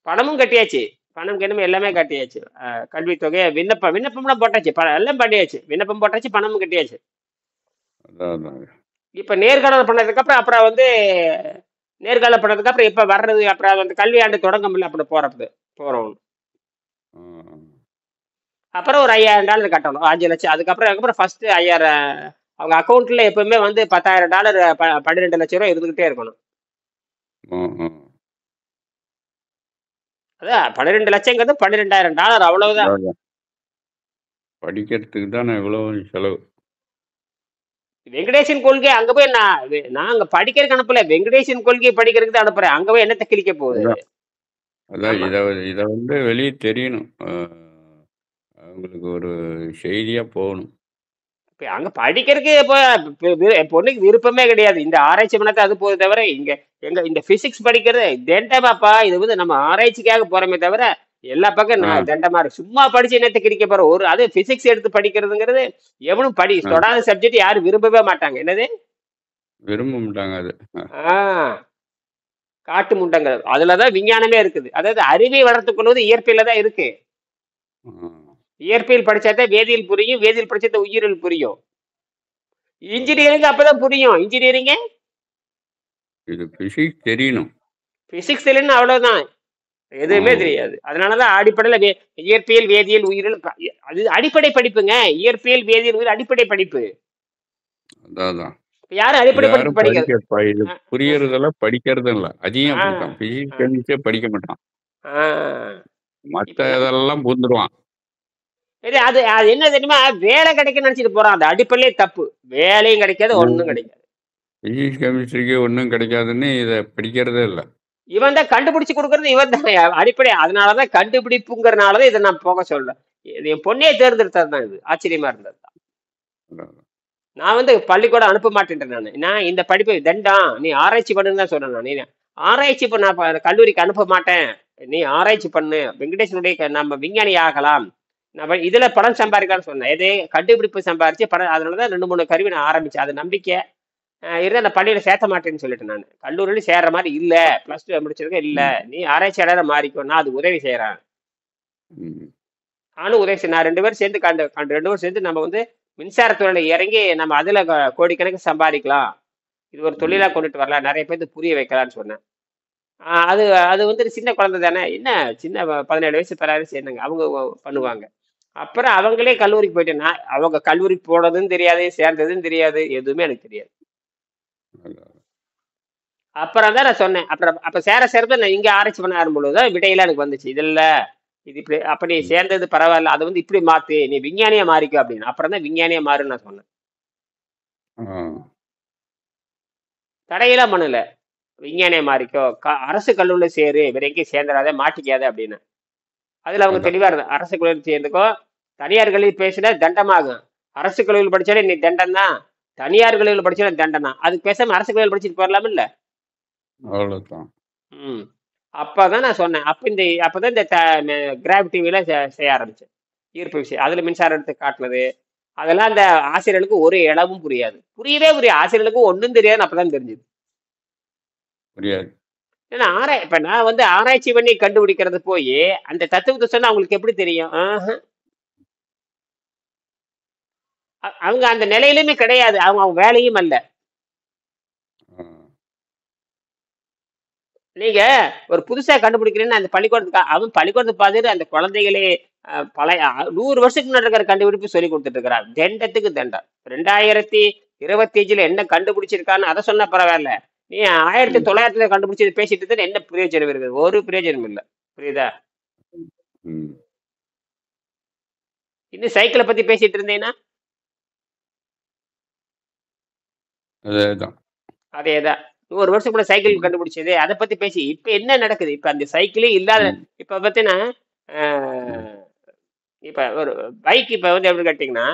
பணமும் கட்டியாச்சு. பணம் கிணம் எல்லாமே கட்டியாச்சு. கல்வித் தொகை விண்ணப்பம்லாம் போட்டாச்சு. எல்லாம் பண்ணியாச்சு. விண்ணப்பம் போட்டாச்சு, பணமும் கட்டியாச்சு. அதான் அதாங்க. இப்ப நேர்காணல் பண்ணதுக்கு அப்புறம் நேர்காணல் பண்ணதுக்கு அப்புறம் இப்ப வர்றது அப்புறம் அந்த கல்வியாண்டு தொடங்கும்ல அப்படி போறோம். ஆ. அப்புறம் ஒரு $5,000 கட்டணும். 5 லட்சம். அதுக்கப்புறம் ஃபர்ஸ்ட் 5,000 அவங்க அக்கௌண்ட்ல எப்பவுமே வந்து $10,000 $12 லட்சம் ரூபாய் இருந்துகிட்டே இருக்கணும். ஆ. ஆ. அதான் 12 லட்சங்கிறது $12,000 அவ்வளவுதான். அதான். படிக்கிறதுக்கு தானே இவ்வளவு செலவு. வெங்கடேசன் கொள்கை அங்க போய் நான் அங்க படிக்கிறதுக்கு அனுப்பல. வெங்கடேசன் கொள்கை படிக்கிறதுக்கு தான் அனுப்புறேன். அங்க போய் என்னத்தை கிழிக்க போகுது? அதான் அதான் ஆமா. இத வந்து வெளியே தெரியணும். அவங்களுக்கு ஒரு செய்தியா போகணும். இப்ப அங்க படிக்கிறதுக்கு பொண்ணுக்கு விருப்பமே கிடையாது. இந்த ஆராய்ச்சி பண்ணத்தை அது போகுது தவிர எங்க இந்த பிசிக்ஸ் படிக்கிறது தண்டமாப்பா. இது வந்து நம்ம ஆராய்ச்சிக்காக போறோமே தவிர எல்லா பக்கம் ஆ. தண்டமா இருக்கு. சும்மா படிச்சு என்னத்தை கிடைக்க போறோம்? அது பிசிக்ஸ் எடுத்து படிக்கிறதுங்கிறது எவனும் ஆ. தொடாத சப்ஜெக்ட் யாரும் விரும்பவே மாட்டாங்க. என்னது? விரும்ப மாட்டாங்க அது. ஆஹ் காட்டு முண்டங்கள். அதுலதான் விஞ்ஞானமே இருக்குது. அதாவது அறிவை வளர்த்துக் கொள்வது இயற்கையில தான் இருக்கு. ஆ. இயற்பியல் படிச்சாதான் வேதியியல் புரியும். வேதியியல் படிச்சாதான் உயிரியல் புரியும். இன்ஜினியரிங் அப்பதான் புரியும். இன்ஜினியரிங் இது பிசிக்ஸ் தெரியணும். பிசிக்ஸ் இல்லைன்னு அவ்வளவுதான். ஆ. எதுவுமே தெரியாது. அதனாலதான் அடிப்படையில இயற்பியல், வேதியியல், உயிரியல் அது அடிப்படை படிப்புங்க. இயற்பியல், வேதியியல், உயிரியல் அடிப்படை படிப்பு. அதான் அதான். இப்ப யாரும் இது அடிப்படை படிப்பு யாரும் படிக்கிறது? இது அஹ் புரியறதெல்லாம் படிக்கிறதும் இல்ல. அதையும் அஹ் அப்படித்தான். பிசிக்ஸ், அஹ் கெமிஸ்ட்ரியே படிக்க மாட்டான். அஹ் இப்ப மத்த இதெல்லாம் பூந்துருவான். அது அது என்ன தெரியுமா? வேலை கிடைக்குன்னு நினைச்சிட்டு போறான். அது அடிப்படையிலே தப்பு. வேலையும் கிடைக்காது, ஒண்ணும் கிடைக்காது. பிசிக்ஸ், கெமிஸ்ட்ரிக்கு ஒண்ணும் கிடைக்காதுன்னு இத படிக்கிறதே இல்ல. இவன் தான் கண்டுபிடிச்சு கொடுக்கறது. இவன் தான் அடிப்படை. அதனாலதான் கண்டுபிடிப்புங்கிறனாலதான் இதை நான் போக சொல்றேன். இது என் பொண்ணையே தேர்ந்தெடுத்தது தான். இது ஆச்சரியமா இருந்தது. அதான் அதான். நான் வந்து பள்ளிக்கூடம் அனுப்ப மாட்டேன். நான் இந்த படிப்பு தண்டம், நீ ஆராய்ச்சி பண்ணுன்னு தான் சொல்றேன். நீ ஆராய்ச்சி பண்ண கல்லூரிக்கு அனுப்ப மாட்டேன். நீ ஆராய்ச்சி பண்ணு. வெங்கடேசனுடைய நம்ம விஞ்ஞானி ஆகலாம். நம்ம இதுல பணம் சம்பாதிக்கலாம்னு சொன்னேன். எது? கண்டுபிடிப்பு சம்பாரிச்சு பணம். அதனாலதான் 2-3 கருவி நான் ஆரம்பிச்சேன். அது நம்பிக்கை. இருந்தா நான் பள்ளியில சேர்த்த மாட்டேன்னு சொல்லிட்டு நான் கல்லூரியில சேர்ற மாதிரி இல்ல. +2 முடிச்சிருக்க இல்ல. ம். நீ ஆராய்ச்சியாளரை மாறிக்கோ. நான் அது உதவி செய்யறேன். ம். நானும் உதவி செய்ய. நான் 2 பேரும் சேர்ந்து 2 பேரும் சேர்ந்து நம்ம வந்து மின்சாரத்துறையில இறங்கி நம்ம அதுல கோடிக்கணக்கு சம்பாதிக்கலாம். இது ஒரு தொழிலா ம். கொண்டுட்டு வரலாம். நிறைய பேருக்கு புரிய வைக்கலாம்னு சொன்னேன். அது அது வந்து சின்ன குழந்தை தானே. என்ன சின்ன 17 வயசு 18 வயசு என்னங்க அவங்க பண்ணுவாங்க. அப்புறம் அவங்களே கல்லூரிக்கு போயிட்டு அவங்க கல்லூரிக்கு போனதும் தெரியாது, சேர்ந்ததும் தெரியாது, எதுவுமே எனக்கு தெரியாது. அதான். அப்புறம் தான் நான் சொன்னேன். அப்ப சேர்றது நான் இங்க ஆராய்ச்சி பண்ண ஆரம்பிச்சதான் விடையெல்லாம் எனக்கு வந்துச்சு. இது இல்ல, இது இப்படி. அப்ப நீ ம். சேர்ந்தது பரவாயில்ல, அதை வந்து இப்படி மாத்து, நீ விஞ்ஞானியா மாறிக்கோ அப்படின்னு. அப்புறம் தான் விஞ்ஞானியா மாறுன்னு நான் சொன்னேன். ஆ. தடையெல்லாம் பண்ணல. விஞ்ஞானியா மாறிக்கோ, அரசு கல்லூரியில சேரு, வேற எங்கேயும் சேர்ந்துடாத, மாட்டிக்காத அப்படின்னு. அதுல அவங்க அதான். தெளிவா இருந்தா. அரசு கல்லூரியில் சேர்ந்துக்கோ. தனியார் கல்லூரி பேசினா தண்டமாகும். அரசு கல்லூரியில் படிச்சாலே நீ தண்டம் தான். தனியார் கல்லூரியில் படிச்சாலும் தண்டம் தான். அதுக்கு பேசாம அரசு கல்லூரியில் படிச்சுட்டு போறலாம் இல்ல. அவ்வளவுதான். ம். அப்பதான் நான் சொன்னேன். அப்பதான் இந்த கிராவிட்டி வேல செய்ய ஆரம்பிச்சேன். ஈர்ப்பு விஷயம். அதுல மின்சாரம் எடுத்து காட்டுனது. அதெல்லாம் அந்த ஆசிரியர்களுக்கு ஒரு இடமும் புரியாது. புரியாது. ஆசிரியர்களுக்கு ஒண்ணும் தெரியாது. அப்பதான் தெரிஞ்சது. புரியாது. ஏன்னா இப்ப நான் வந்து ஆராய்ச்சி பண்ணி கண்டுபிடிக்கிறது போய் அந்த தத்துவத்தை சொன்னா அவங்களுக்கு எப்படி தெரியும்? அவங்க அந்த நிலையிலுமே கிடையாது. அவங்க அவங்க வேலையும் அல்ல. ஆ. நீங்க ஒரு புதுசா கண்டுபிடிக்கிறேன்னு அந்த பள்ளிக்கூடத்துக்கு அவன் பள்ளிக்கூடத்துக்கு பார்த்துட்டு அந்த குழந்தைகளே பழைய 100 வருஷத்துக்கு முன்னாடி இருக்கிற கண்டுபிடிப்பு சொல்லி கொடுத்துட்டு இருக்கிறான். தண்டத்துக்கு தண்டம். 2025ல என்ன கண்டுபிடிச்சிருக்கான்னு அதை சொன்னா பரவாயில்ல. நீ ம். 1900 கண்டுபிடிச்சது பேசிட்டு இருந்தா என்ன பிரயோஜனம் இருக்குது? ஒரு பிரயோஜனம் இல்லை. புரியுதா? ம். இன்னும் சைக்கிளை பத்தி பேசிட்டு இருந்தீங்கன்னா அதேதான். அதேதான். 100 வருஷத்துக்குள்ள சைக்கிள் ம். கண்டுபிடிச்சது அதை பத்தி பேசி இப்ப என்ன நடக்குது? இப்ப அந்த சைக்கிளே இல்லாத ம். இப்ப பாத்தீங்கன்னா ம். இப்ப ஒரு பைக் இப்ப வந்து எப்படி கேட்டீங்கன்னா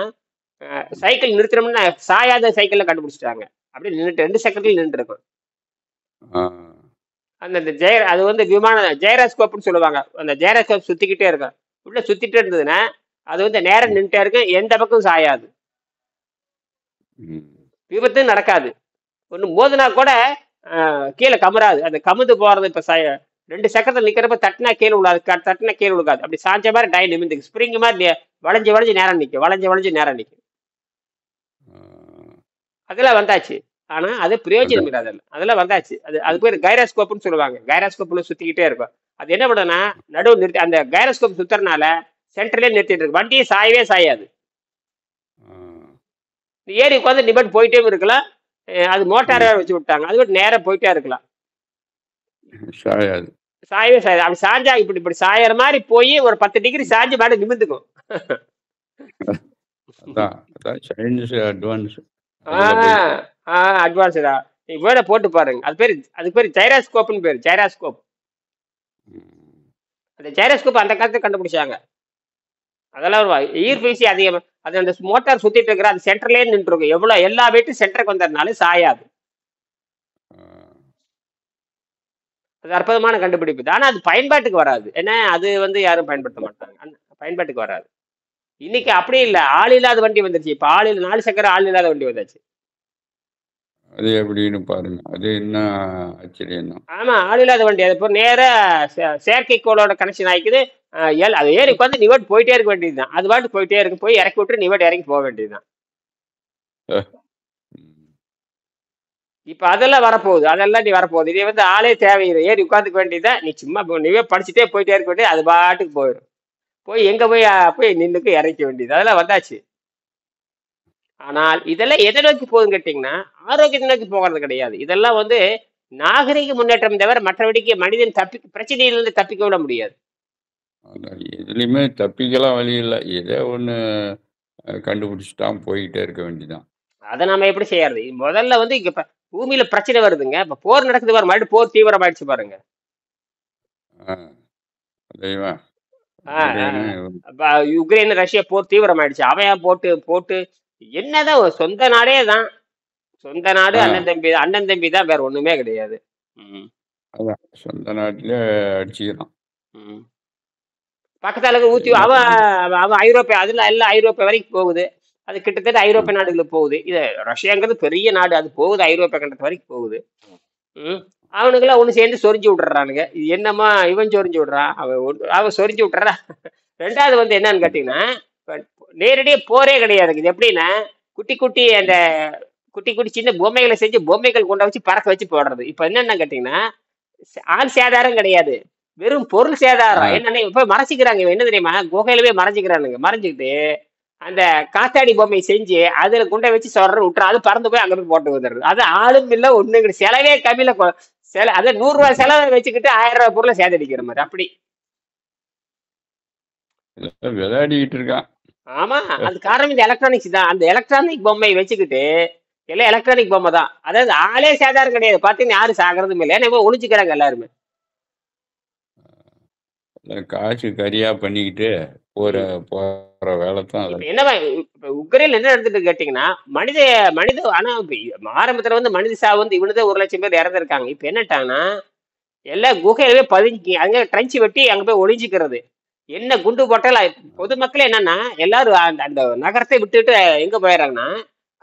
சைக்கிள் நிறுத்தினோம்னா சாயாத சைக்கிள்ல கண்டுபிடிச்சிட்டாங்க. அப்படியே நின்றுட்டு 2 செகண்ட்ல நின்று இருக்கும். ஆ. அந்த அந்த அது வந்து ஜெயராஸ்கோப்னு சொல்லுவாங்க. அந்த ஜெயராஸ்கோப் சுத்திக்கிட்டே இருக்கும். உள்ள சுத்திட்டே இருந்ததுன்னா அது வந்து நேரம் ம். நின்றுட்டே இருக்கும். எந்த பக்கம் சாயாது. ம். விபத்து நடக்காது. ஒண்ணு மோதினா கூட கீழே கமராது. அது கமுந்து போறது இப்ப 2 செகண்ட்ல நிக்கிறப்ப தட்டினா கீழே விழாது. தட்டினா கீழே விழுகாது. அப்படி சாஞ்ச மாதிரி டை நிமிந்துக்கு ஸ்ப்ரிங் மாதிரி வளைஞ்சு வளைஞ்சு நேரம் நிக்கும். வளைஞ்சு வளைஞ்சு நேரம் நிக்கும். ஆ. அதெல்லாம் வந்தாச்சு. ஆனா அது பிரயோஜனம் அதான். இல்லை. அதெல்லாம் வந்தாச்சு. அது அது பேர் கைராஸ்கோப்னு சொல்லுவாங்க. கைராஸ்கோப்ல சுத்திக்கிட்டே இருக்கும். அது என்ன பண்ணுன்னா நடுவு நிறுத்தி அந்த கைராஸ்கோப் சுத்துறதுனால சென்டர்லயே நிறுத்திட்டு இருக்கு. வண்டியே சாயவே சாயாது. ஆ. நீ ஏறி உட்காந்து நிபட் போயிட்டே இருக்கலாம். அது மோட்டார் ம். வச்சு விட்டாங்க. அது விட்டு நேரா போயிட்டே இருக்கலாம். சாயாது. சாயவே சாயாது. அப்படி சாஞ்சா இப்படி இப்படி சாயற மாதிரி போய் ஒரு 10 டிகிரி சாஞ்சு பாட்டு நிமிந்துக்கும். அதான். அதான் சயின்ஸ் அட்வான்ஸ். ஆ அதுல போய். ஆ அட்வான்ஸ்டா. நீங்க வேர்ட போட்டு பாருங்க. அதுக்கு பேரு ஜைராஸ்கோப்னு பேரு. ஜைராஸ்கோப். ம். அந்த ஜைராஸ்கோப் அந்த காலத்துல கண்டுபிடிச்சாங்க. அதெல்லாம் ஒரு ஈர்ப்பு அதிகம். அது அந்த மோட்டார் சுத்திட்டு இருக்கிற அது சென்டர்லயே நின்று இருக்கும். எவ்வளவு எல்லா வெயிட்டும் சென்டருக்கு வந்ததுனால சாயாது. ஆ. அது அற்புதமான கண்டுபிடிப்பு தான். ஆனா அது பயன்பாட்டுக்கு வராது. ஏன்னா அது வந்து யாரும் பயன்படுத்த மாட்டாங்க. பயன்பாட்டுக்கு வராது. இன்னைக்கு அப்படியே இல்ல. ஆள் இல்லாத வண்டி வந்துருச்சு. இப்ப 4 சக்கர ஆள் இல்லாத வண்டி வந்தாச்சு. அது எப்படின்னு பாருங்க. அது என்ன ஆச்சரியம் தான். ஆமா, ஆள் இல்லாத வண்டி. அது இப்போ நேரா செயற்கைக்கோளோட கனெக்ஷன் ஆயிக்குது. அது ஏறி உட்காந்து நிவட் போயிட்டே இருக்க வேண்டியதுதான். அது பாட்டு போயிட்டே இருக்கு. போய் இறக்கி விட்டு நிவட் இறங்கி போக வேண்டியதுதான். அ. ம். இப்ப அதெல்லாம் வரப்போகுது. அதெல்லாம் நீ வரப்போகுது. நீ வந்து ஆளே தேவையில்லை. ஏறி உட்காந்துக்க வேண்டியதுதான். நீ சும்மா நீவே படிச்சுட்டே போயிட்டே இருக்க வேண்டியது. அது பாட்டுக்கு போயிடும். போய் எங்க போய் நின்னுக்கு இறக்க வேண்டியது. அதெல்லாம் வந்தாச்சு. ஆனால் இதெல்லாம் எதை நோக்கி போகுதுன்னு கேட்டீங்கன்னா ஆரோக்கியத்தை நோக்கி போகிறது கிடையாது. இதெல்லாம் வந்து நாகரிக முன்னேற்றம் தவிர மற்றபடிக்கு மனிதன் பிரச்சனையிலிருந்து தப்பிக்க விட முடியாது. அதான் எதுலயுமே தப்பிக்கலாம் வழி இல்ல. ஏதோ ஒண்ணு கண்டுபிடிச்சுட்டான் போய்க்கிட்டே இருக்க வேண்டியதான். அதை நாம எப்படி செய்யறது? முதல்ல வந்து இங்க பூமியில பிரச்சனை வருதுங்க. இப்ப போர் நடக்குது பாரு, மறுபடியும் போர் தீவிரமாயிடுச்சு பாருங்க. ஆ. அதேதான். ஆஹ் உக்ரைனு ஆஹ் அப்ப யுக்ரைன் ரஷ்யா போர் தீவிரமாயிடுச்சு. அவன் போட்டு போட்டு என்னதான் ஒரு சொந்த நாடே தான். சொந்த நாடு ஆ. அண்ணன் தம்பி தான், வேற ஒண்ணுமே கிடையாது. ம், அதான் சொந்த நாட்டிலே அடிச்சுக்கிறான். ம். பக்கத்தால ஊத்தி என்ன அவன் பண்றது? அவன் ஐரோப்பியா, அதுல எல்லாம் ஐரோப்பியா வரைக்கும் போகுது. அது கிட்டத்தட்ட ம். ஐரோப்பிய நாடுகளுக்கு போகுது. இது ரஷ்யாங்கிறது பெரிய நாடு. அது போகுது ஐரோப்பிய கண்டத்து வரைக்கும் போகுது. ம். அவனுங்களாம் ஒண்ணு சேர்ந்து சொரிஞ்சு விட்டுறானுங்க. இது என்னமா இவன் சொரிஞ்சு விடுறான், அவன் சொரிஞ்சு விட்டுறா. ரெண்டாவது வந்து என்னன்னு கேட்டீங்கன்னா இப்ப நேரடியா போரே கிடையாது. இது எப்படின்னா குட்டி குட்டி அந்த குட்டி குட்டி சின்ன பொம்மைகளை செஞ்சு பொம்மைகள் கொண்ட வச்சு பறக்க வச்சு போடுறது. இப்ப என்னன்னு கேட்டீங்கன்னா ஆள் சேதாரம் கிடையாது. வெறும் பொருள் சேதாரம். ஆ. என்னன்னா இப்ப மறைச்சிக்கிறாங்க. இவன் என்ன தெரியுமா, குகையில போய் மறைஞ்சிக்கிறானுங்க. மறைஞ்சுக்கிட்டு அந்த காத்தாடி பொம்மை செஞ்சு அதுல குண்டை வச்சு சொல்ற விட்டுற, அது பறந்து போய் அங்க போய் போட்டு வந்துடுறது. அது ஆளும் இல்ல ஒண்ணு கிடையாது. செலவே கம்மியில அதை 100 ரூபாய் செலவை வச்சுக்கிட்டு 1000 ரூபாய் பொருளை சேதடிக்கிற மாதிரி அப்படி. எல்லாம் விளையாடிக்கிட்டு இருக்கான். ஆமா, அது காரணம் இந்த எலக்ட்ரானிக்ஸ் தான். அந்த எலக்ட்ரானிக் பொம்மையை வச்சுக்கிட்டு எல்லாம் எலக்ட்ரானிக் பொம்மை தான். அதாவது ஆளே சேதாரம் கிடையாது. பாத்தீங்கன்னா யாரும் சாகிறதும் இல்லை. ஏன்னா இவன் ஒளிஞ்சுக்கிறாங்க எல்லாருமே. எல்லாம் காசு கரியா பண்ணிக்கிட்டு போற ம். போற வேலை தான் இப்ப அதெல்லாம். என்னவா இப்ப உக்ரைன்ல என்ன நடந்துட்டு கேட்டீங்கன்னா மனித மனித ஆனா ஆரம்பத்துல வந்து மனித சாவு வந்து இவனுதான் 1 லட்சம் பேர் இறந்துருக்காங்க. இப்ப என்னட்டாங்கன்னா எல்லாம் குகையிலவே பதுங்கி அங்க ட்ரென்ச் வெட்டி அங்க போய் ஒளிஞ்சுக்கிறது. என்ன குண்டு போட்டாலும் பொதுமக்கள் என்னன்னா எல்லாரும் அந்த அந்த நகரத்தை விட்டுட்டு எங்க போயிடுறாங்கன்னா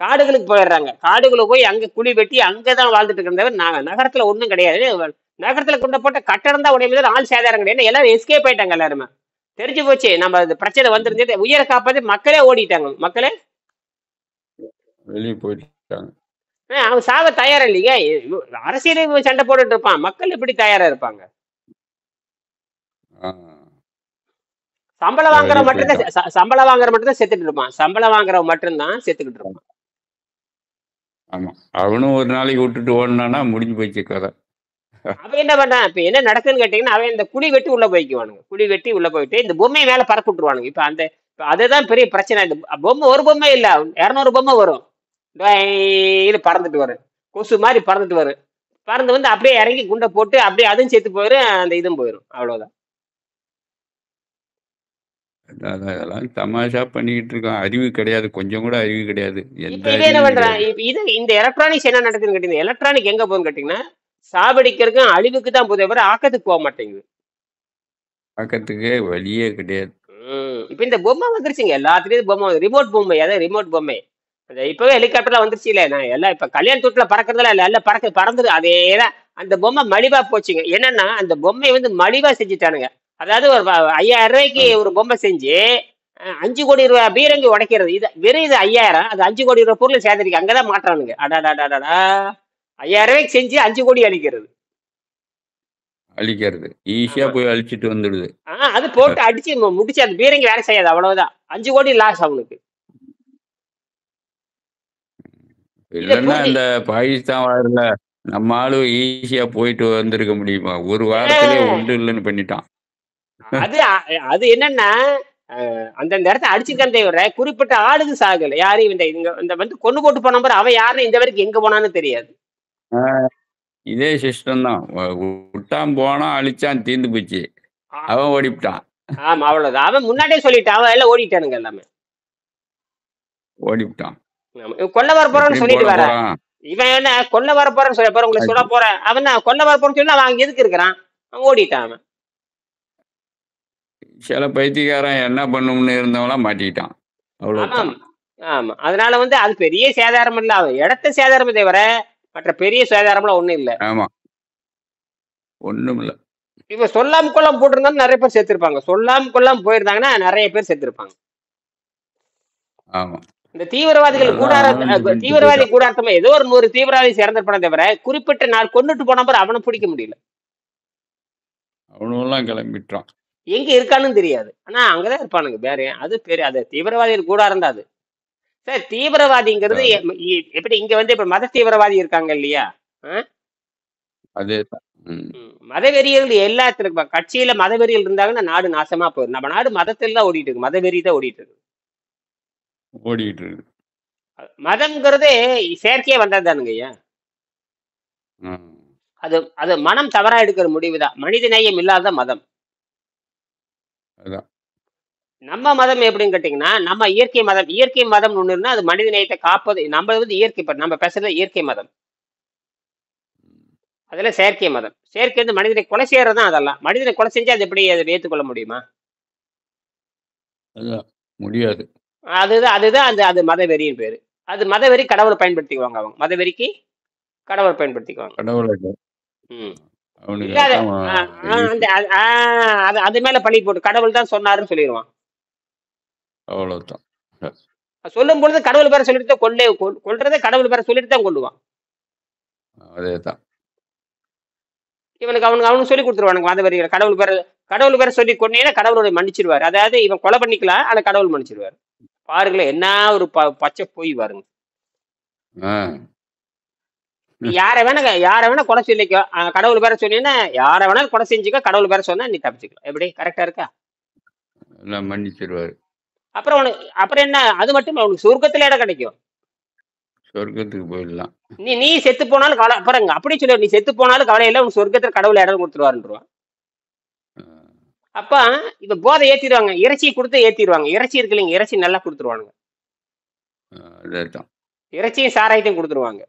காடுகளுக்கு போயிடுறாங்க. காடுகளுக்கு போய் அங்க குழி வெட்டி அங்கதான் வாழ்ந்துட்டு இருக்கிறதவர். நகரத்துல ஒண்ணும் கிடையாது. நகரத்துல கொண்டு போட்ட கட்டடம் தான் உடையது. ஆள் சேதாரம் கிடையாது. ஏன்னா எல்லாரும் எஸ்கேப் ஆயிட்டாங்க. எல்லாருமே தெரிஞ்சு போச்சு நம்ம இந்த பிரச்சனை ம். வந்துருந்தது. உயிரை காப்பாத்தி மக்களே ஓடிட்டாங்க. மக்களே வெளியே போயிட்டாங்க. அவன் சாவ தயாரா இல்லைங்க. அரசியல் இவன் சண்டை போட்டுட்டு இருப்பான், மக்கள் எப்படி தயாரா இருப்பாங்க? ஆ, சம்பளம் வாங்குற வெளியே மட்டும்தான் போயிட்டான். சம்பளம் வாங்குற மட்டும்தான் செத்துட்டு இருப்பான். சம்பளம் வாங்குறவன் மட்டும்தான் செத்துக்கிட்டு இருப்பான். ஆமா, அவனும் ஒரு நாளைக்கு விட்டுட்டு ஓடினானா முடிஞ்சு போயிடுச்சு கதை. அவன் என்ன பண்றான்? இப்ப என்ன நடக்குன்னு கேட்டீங்கன்னா, அவன் இந்த குழி வெட்டி உள்ள போய்க்குவானுங்க. குழி வெட்டி உள்ள போயிட்டு இந்த பொம்மையை மேல பறக்க விட்டுருவானுங்க. இப்ப அதுதான் பெரிய பிரச்சனை. இந்த பொம்மை ஒரு பொம்மை இல்ல, 200 பொம்மை வரும். இது பறந்துட்டு வரும், கொசு மாதிரி பறந்துட்டு வரும். பறந்து வந்து அப்படியே இறங்கி குண்டை போட்டு அப்படியே அதுவும் செத்து போயிடும், அந்த இதுவும் போயிடும். அவ்வளவுதான். அதெல்லாம் தமாஷா பண்ணிக்கிட்டு இருக்கான். அறிவு கிடையாது, கொஞ்சம் கூட அறிவு கிடையாது, எந்த இப்ப இவன் என்ன அறிவும் பண்றான்? கிடையாது. இப்ப இது இந்த எலக்ட்ரானிக்ஸ் என்ன நடக்குதுன்னு கேட்டீங்கன்னா, எலக்ட்ரானிக் எங்க போகுதுன்னு கேட்டீங்கன்னா, சாவடிக்கிறதுக்கும் அழிவுக்கு தான் போதே தவிர ஆக்கத்துக்கு போக மாட்டேங்குது. பார்க்கறதுக்கே வழியே கிடையாது. இப்ப இந்த பொம்மை வந்துருச்சுங்க, எல்லாத்துலயும் பொம்மை, ரிமோட் பொம்மை. அதாவது ரிமோட் பொம்மை. அந்த இப்பவே ஹெலிகாப்டர்ல வந்துருச்சு இல்ல, நான் எல்லாம் இப்ப கல்யாண தூட்டுல பறக்கறதுல இல்ல, எல்லாம் பறந்துரு. அதேதான். அந்த பொம்மை மலிவா போச்சுங்க. என்னன்னா அந்த பொம்மையை வந்து மலிவா செஞ்சுட்டானுங்க. அதாவது ஒரு 5000 ரூபாய்க்கு ஆமா. ஒரு பொம்மை செஞ்சு 5 கோடி ரூபாய் பீரங்கி உடைக்கிறது. இது வெறும் இது 5000, அது 5 கோடி ரூபாய் பொருள் சேர்த்துருக்கு. அங்கதான் மாட்டானுங்க. அடாடாடாடா, 5000 ரூபாய்க்கு செஞ்சு 5 கோடி அளிக்கிறது. அழிக்கிறது ஈஸியா ஆமா. போய் அழிச்சிட்டு வந்துடுது. அது போட்டு அடிச்சு முடிச்சு அந்த பீரங்கி வேலை செய்யாது, அவ்வளவுதான். 5 கோடி லாஸ் அவனுக்கு. இதை இல்லைன்னா புரிஞ்சு இந்த பாகிஸ்தான் வாரில் நம்ம ஆளு ஈஸியா போயிட்டு வந்திருக்க முடியுமா? ஒரு வாரத்திலே ஆஹ் உண்டு இல்லைன்னு பண்ணிட்டான். அது அது என்னன்னா, அந்தந்த இடத்த அடிச்சுக்கான் தவிர குறிப்பிட்ட ஆளுக்கு சாகல. யாரையும் இந்த வந்து கொண்டு போட்டு போன நம்பர் அவன் யாருன்னு இந்த வரைக்கும் எங்க போனான்னு தெரியாது. இதே சிஸ்டம் தான். விட்டான், போனான், அழிச்சான், தீர்ந்து போச்சு. ஆ- அவன் ஓடிவிட்டான். ஆமா, அவ்வளவுதான். அவன் முன்னாடியே சொல்லிட்டான், அவன் எல்லாம் ஓடிட்டானுங்க எல்லாமே. ஓடிவிட்டான். ஆமா. இவன் கொல்ல வர போறான்னு எப்படியும் சொல்லிட்டு போட வர, போறான். இவன் என்ன கொல்ல வர போறேன்னு சொல்ல போற, உங்களை சுட போறேன். அவன் தான் கொல்ல வர போறேன்னு சொல்லி அவன் அங்க எதுக்கு இருக்கிறான்? அவன் ஓடிட்டான் அவன். சில பைத்தியக்காரன் என்ன பண்ணும்னு இருந்தவங்களாம் மாட்டிக்கிட்டான். ஆமாம். அவ்வளவுதான். ஆமா, அதனால வந்து அது பெரிய சேதாரம் இல்ல, அவன் இடத்த சேதாரமே தவிர மற்ற பெரிய சேதாரம்லாம் ஒண்ணும் இல்ல. ஆமா, ஒண்ணும் இல்ல. இப்ப சொல்லாம கொள்ளாம போட்டிருந்தாலும் நிறைய பேர் செத்துருப்பாங்க. சொல்லாம கொள்ளாம போயிருந்தாங்கன்னா நிறைய பேர் செத்துருப்பாங்க. ஆமா, இந்த தீவிரவாதிகள் அதெல்லாம் இது பண்ணிட்டு தீவிரவாதி போயிட்டான். கூடாரத்தமா ஏதோ ஒரு 100 தீவிரவாதி இறந்துருப்பானே தவிர குறிப்பிட்ட நாள் கொண்டுட்டு போன பிறகு அவனை பிடிக்க முடியல. அவனும் கிளம்பிட்டான். எங்க இருக்கான்னு தெரியாது, ஆனா அங்கதான் இருப்பானுங்க. வேற அது பேரு, அது தீவிரவாதிகள் கூடாரம் தான் அது. சார், தீவிரவாதிங்கிறது அதான். எப்படி இங்க வந்து இப்ப மத தீவிரவாதி இருக்காங்க இல்லையா? அதே தான். மதவெறிகள் எல்லாத்துல கட்சியில மதவெறிகள் இருந்தாங்கன்னா நாடு நாசமா போயிடும். நம்ம நாடு மதத்தில் தான் ஓடிட்டு இருக்கு, மதவெறி தான் ஓடிட்டு இருக்கு. ஓடிட்டு இருக்கு. மதம்ங்கிறது செயற்கையா வந்ததுதானுங்க ஐயா. ம். அது அது மனம் தவறா எடுக்கிற முடிவுதான். மனித நேயம் இல்லாத மதம். அதான். நம்ம மதம் எப்படின்னு கேட்டீங்கன்னா, நம்ம இயற்கை மதம். இயற்கை மதம் ஒண்ணு இருந்தா அது மனித நேயத்தை காப்பது. நம்ம வந்து இயற்கை, நம்ம பேசுறது இயற்கை மதம். அதுல செயற்கை மதம். செயற்கை வந்து மனிதனை கொலை செய்யறதுதான். அதெல்லாம் மனிதனை கொலை செஞ்சா அது எப்படி அதை ஏற்றுக்கொள்ள முடியுமா? அதான் முடியாது. அதுதான் அதுதான் அந்த அது மதவெறியின் பேரு. அது மதவெறி கடவுளை பயன்படுத்திக்குவாங்க. அவங்க மதவெறிக்கு கடவுளை பயன்படுத்திக்குவாங்க. கடவுளை ம். அவனுக்கு இல்லாத அதான் அந்த அது அது மேல பழி போட்டு கடவுள் தான் சொன்னாருன்னு சொல்லிடுவான். அவ்வளவுதான். சொல்லும் பொழுது கடவுள் பேரை சொல்லிட்டு தான் கொல்றதே கடவுள் பேரை சொல்லிட்டு தான் கொள்ளுவான். அதேதான். அவனுக்கு சொல்லி கொடுத்துருவானுங்க மதவெறிகளை. கடவுள் பேரை சொல்லி கொண்டீங்கன்னா கடவுளுடைய மன்னிச்சிருவாரு. அதாவது இவன் கொலை பண்ணிக்கலாம், ஆனா கடவுள் மன்னிச்சிருவாரு. பாருங்களேன், என்ன ஒரு பச்சை போய் பாருங்க. யார வேணா கொலை சொல்லிக்கோ, கடவுள் பேரை சொன்னீங்கன்னா யார வேணாலும் கொலை செஞ்சுக்கோ, கடவுள் பேரை சொன்னா நீ தப்பிச்சுக்கலாம். எப்படி கரெக்டா இருக்கா? மன்னிச்சிருவாரு. அப்புறம் என்ன, அது மட்டும் அவனுக்கு சொர்க்கத்துல இடம் கிடைக்கும். சொர்க்கத்துக்கு போயிடலாம். நீ செத்து போனாலும் கவலை, பாருங்க அப்படி சொல்லு, நீ செத்து போனாலும் கவலை இல்லை, உனக்கு சொர்க்கத்துல கடவுள் இடம் கொடுத்துருவாருன்றான். அப்ப இப்ப போதை ஏத்திடுவாங்க, இறைச்சி கொடுத்து ஏத்திடுவாங்க. இறைச்சி இருக்கு இல்லைங்க, இறைச்சி நல்லா கொடுத்துருவானுங்க. இறைச்சியும் சாராயத்தையும் கொடுத்துருவாங்க.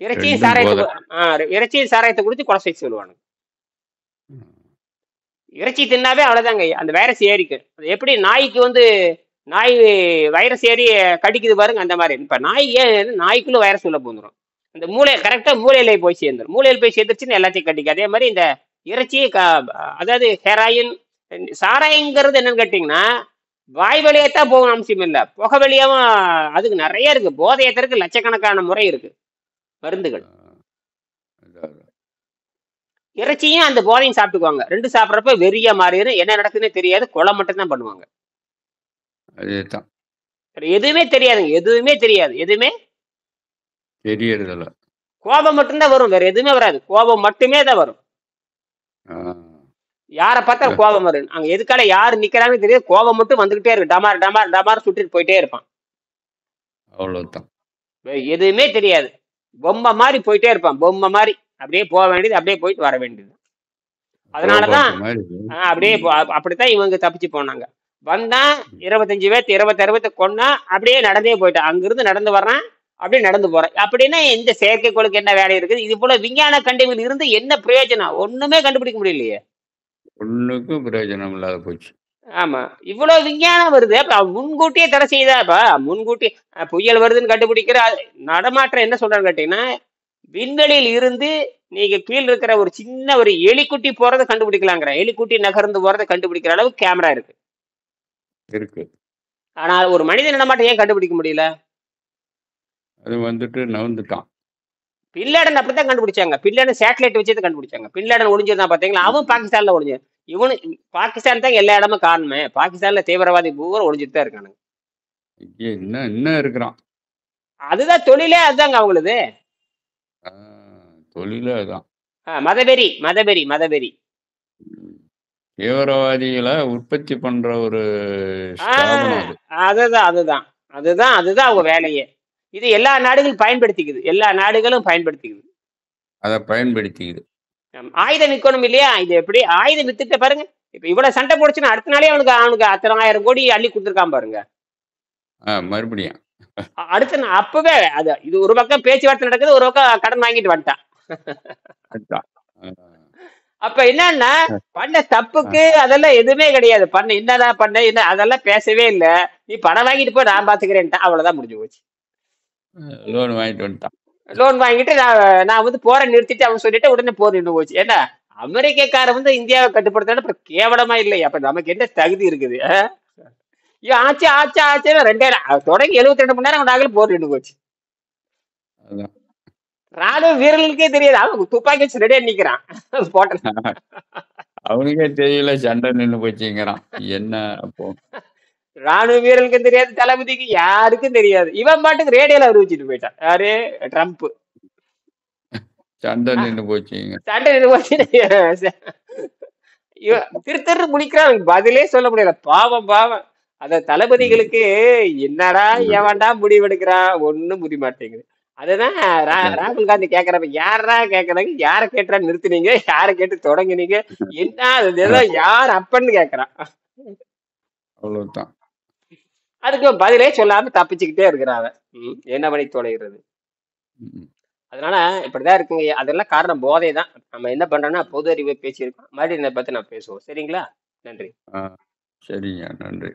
இறைச்சியும் சாராயத்தை கொடுத்து கொலை செய்ய சொல்லுவானுங்க. இறைச்சி தின்னாவே அவ்வளவுதாங்க, அந்த வைரஸ் ஏறிக்கும். அது எப்படி நாய்க்கு வந்து நாய் வைரஸ் ஏறி கடிக்குது பாருங்க, அந்த மாதிரி. இப்ப நாய்க்குள்ள வைரஸ் உள்ள போந்துடும். அந்த கரெக்டா மூளையில போய் சேர்ந்துடும். மூளையில போய் சேர்ந்துருச்சுன்னு எல்லாத்தையும் கடிக்கும். அதே மாதிரி இந்த இறைச்சி, அதாவது ஹெராயின், சாராயங்கிறது என்னன்னு கேட்டீங்கன்னா வாய் வழியாத்தான் போகணும் அவசியம் இல்ல, புகை வழியாவும். அதுக்கு நிறைய இருக்கு, போதை ஏத்தறதுக்கு லட்சக்கணக்கான முறை இருக்கு, மருந்துகள். ஆஹ் அதான் அதான். இறைச்சியும் அந்த போதையும் சாப்பிட்டுக்குவாங்க, ரெண்டு சாப்பிட்றப்ப வெறியா மாறிடும், என்ன நடக்குதுன்னே தெரியாது, கொலை மட்டும் தான் பண்ணுவாங்க. அதேதான். வேற எதுவுமே தெரியாதுங்க, எதுவுமே தெரியாது, எதுவுமே. தெரியறதில்ல. கோபம் மட்டும்தான் வரும், வேற எதுவுமே வராது, கோபம் மட்டுமே தான் வரும். ஆஹ் யாரை பார்த்தாலும் கோபம் வரும், அங்க எதுக்கால யாரு நிக்கிறாங்கன்னு தெரியாது, கோபம் மட்டும் வந்துகிட்டே இருக்கு, டமார் டமார் டமார் சுட்டுட்டு போயிட்டே இருப்பான். அவ்வளவுதான். வேற எதுவுமே தெரியாது, பொம்மை மாதிரி போயிட்டே இருப்பான், பொம்மை மாதிரி அப்படியே போக வேண்டியது, அப்படியே போயிட்டு வர வேண்டியது. அதனாலதான் ரோபோட் மாதிரி. அப்படியே அப்படித்தான் இவங்க தப்பிச்சு போனாங்க. வந்தான் 25 பேர்த்து 26 கொன்னா, அப்படியே நடந்தே போயிட்டான், அங்கிருந்து நடந்து வர்றான், அப்படியே நடந்து போறான். அப்படின்னா இந்த செயற்கைக்கோளுக்கு என்ன வேலை இருக்குது? இது போல விஞ்ஞான கண்டுபிடிப்பு இருந்து என்ன பிரயோஜனம்? ஒண்ணுமே கண்டுபிடிக்க முடியலையே. ஒண்ணுக்கும் பிரயோஜனம் இல்லாத போச்சு. ஆமா, இவ்வளவு விஞ்ஞானம் வருது, அப்ப அவன் முன்கூட்டியே தடை செய்தா? இப்ப முன்கூட்டி புயல் வருதுன்னு கண்டுபிடிக்கிற நடமாட்டம் என்ன சொல்றான்னு கேட்டீங்கன்னா, விண்வெளியில் இருந்து நீங்க கீழ இருக்கிற ஒரு சின்ன ஒரு எலிக்குட்டி போறதை கண்டுபிடிக்கலாங்கிற, எலிக்குட்டி நகர்ந்து போறதை கண்டுபிடிக்கிற அளவுக்கு கேமரா இருக்கு. இருக்கு. ஆனால் ஒரு மனித நடமாட்டம் ஏன் கண்டுபிடிக்க முடியல? அது வந்துட்டு நவுந்துட்டான். பின்லேடன் அப்படித்தான் கண்டுபிடிச்சாங்க, பின்லேடன் சேட்டலைட் வச்சு தான் கண்டுபிடிச்சாங்க. பின்லேடன் ஒளிஞ்சிருந்தான் பாத்தீங்களா, அவன் பாகிஸ்தான்ல ஒளிஞ்சு. இவனு பாகிஸ்தான் தான் எல்லா இடமும் காணுமே, பாகிஸ்தான்ல தீவிரவாதி பூரா ஒளிஞ்சிட்டு தான் இருக்கானுங்க. இங்கே இன்னும் இன்னும் இருக்கிறான். அதுதான் தொழிலே, அதுதாங்க அவங்களுது. தொழிலே அதுதான். மதவெறி மதவெறி மதவெறி. தீவிரவாதிகளை உற்பத்தி பண்ற ஒரு ஸ்தாபனம் அது. அதுதான் அதுதான் அதுதான் அதுதான் அவங்க வேலையே. இது எல்லா நாடுகளும் பயன்படுத்திக்குது, எல்லா நாடுகளும் பயன்படுத்திக்குது. அதை பயன்படுத்திக்குது. ஆயுதம் விற்கணும் இல்லையா, இது எப்படி ஆயுதம் வித்துட்ட பாருங்க. இப்ப இவ்வளவு சண்டை போடுச்சுன்னா அடுத்த நாளே அவனுக்கு அவனுக்கு அத்தனை 1000 கோடி அள்ளி கொடுத்துருக்கான் பாருங்க. மறுபடியும் அடுத்த அப்பவே அது இது ஒரு பக்கம் பேச்சுவார்த்தை நடக்குது, ஒரு பக்கம் கடன் வாங்கிட்டு வந்துட்டான். அப்ப என்னன்னா, பண்ண தப்புக்கு அதெல்லாம் எதுவுமே கிடையாது, பண்ண என்னடா பண்ண என்ன அதெல்லாம் பேசவே இல்ல, நீ பணம் வாங்கிட்டு போய் நான் பாத்துக்கிறேன்ட்டான், அவ்வளவுதான் முடிஞ்சு போச்சு. லோன் வாங்கிட்டு வந்துட்டான். லோன் வாங்கிட்டு நான் வந்து போற நிறுத்திட்டு அவன் சொல்லிட்டு உடனே போர் நின்று போச்சு. ஏன்னா அமெரிக்கார வந்து இந்தியாவை கட்டுப்படுத்த கேவலமா இல்லையா, அப்ப நமக்கு என்ன தகுதி இருக்குது? ஆச்சு ஆச்சு ஆச்சுன்னா 2 தொடங்கி 72 மணி நேரம் ஆகல, போர் நின்று போச்சு. ராணுவ வீரர்களுக்கே தெரியாது, அவன் துப்பாக்கி வச்சு ரெடியா நிக்கிறான் போட்ட. அவனுக்கே தெரியல, சண்டை நின்று போச்சுங்கிறான். என்ன அப்போ ராணுவ வீரர்களுக்கும் தெரியாது, தளபதிக்கு யாருக்கும் தெரியாது. இவன் பாட்டுக்கு ரேடியோல அறிவிச்சிட்டு போயிட்டான், யாரு? ட்ரம்ப். சண்டை நின்று போச்சுங்க. சண்டை நின்று போச்சு. திரு முடிக்கிறான், பதிலே சொல்ல முடியல, பாவம் பாவம். அத தளபதிகளுக்கு என்னடா எவன்டா முடிவெடுக்கிறான், ஒண்ணும் புரிய மாட்டேங்குது. அதுதான் ராகுல் காந்தி கேக்குறப்ப, யாரா கேக்குறாங்க, யார கேட்டா நிறுத்தினீங்க, யார கேட்டு தொடங்கினீங்க, என்ன யார் அப்பன்னு கேக்குறான். அவ்வளவுதான். அதுக்கு பதிலே சொல்லாம தப்பிச்சுக்கிட்டே இருக்கிறாங்க. என்ன பண்ணி தொலைகிறது? அதனால இப்படிதான் இருக்குங்க, அதெல்லாம் காரணம் போதை தான். நம்ம என்ன பண்றோம்னா பொது அறிவை பேசியிருக்கோம், மறுபடியும் இதை பத்தி நான் பேசுவோம், சரிங்களா? நன்றி. சரிங்க, நன்றி.